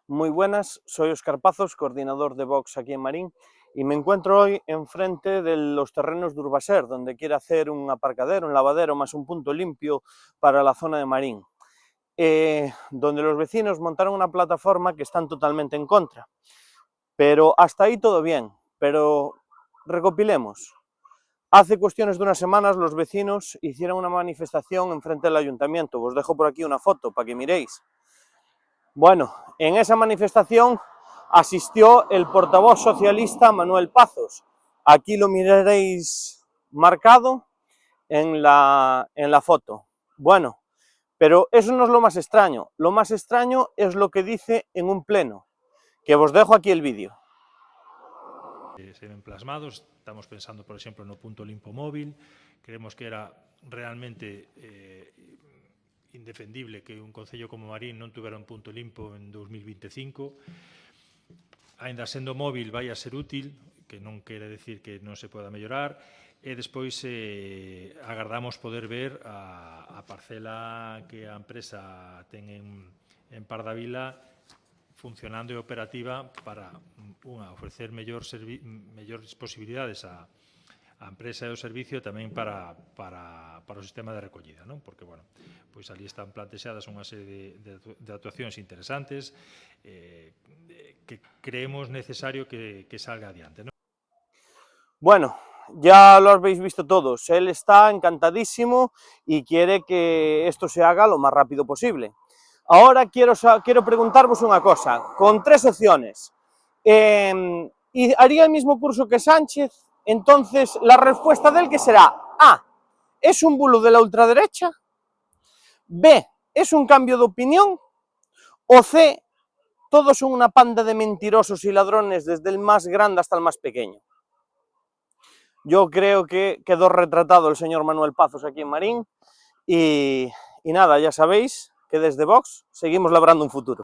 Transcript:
Muy buenas, soy Óscar Pazos, coordinador de Vox aquí en Marín, y me encuentro hoy enfrente de los terrenos de Urbaser, donde quiere hacer un aparcadero, un lavadero, más un punto limpio para la zona de Marín, donde los vecinos montaron una plataforma que están totalmente en contra. Pero hasta ahí todo bien, pero recopilemos. Hace cuestiones de unas semanas los vecinos hicieron una manifestación enfrente del ayuntamiento. Os dejo por aquí una foto para que miréis. Bueno, en esa manifestación asistió el portavoz socialista Manuel Pazos. Aquí lo miraréis marcado en la foto. Bueno, pero eso no es lo más extraño. Lo más extraño es lo que dice en un pleno, que os dejo aquí el vídeo. Se ven plasmados, estamos pensando, por exemplo, no punto limpo móvil, creemos que era realmente indefendible que un concello como Marín non tuvera un punto limpo en 2025. Ainda sendo móvil vai a ser útil, que non quere decir que non se poda mellorar, e despois agardamos poder ver a parcela que a empresa ten en Pardavila funcionando e operativa para, ofrecer mellores posibilidades á empresa e o servicio tamén para o sistema de recollida, non? Porque, bueno, pois ali están plantexadas unha serie de actuacións interesantes que creemos necesario que salga adiante, non? Bueno, ya lo habéis visto todos, él está encantadísimo y quiere que esto se haga lo más rápido posible. Ahora quiero preguntaros una cosa, con tres opciones. ¿Y haría el mismo curso que Sánchez? Entonces, la respuesta de él, ¿qué será? A, ¿es un bulo de la ultraderecha? B, ¿es un cambio de opinión? O C, todos son una panda de mentirosos y ladrones, desde el más grande hasta el más pequeño. Yo creo que quedó retratado el señor Manuel Pazos aquí en Marín, y nada, ya sabéis que desde Vox seguimos labrando un futuro.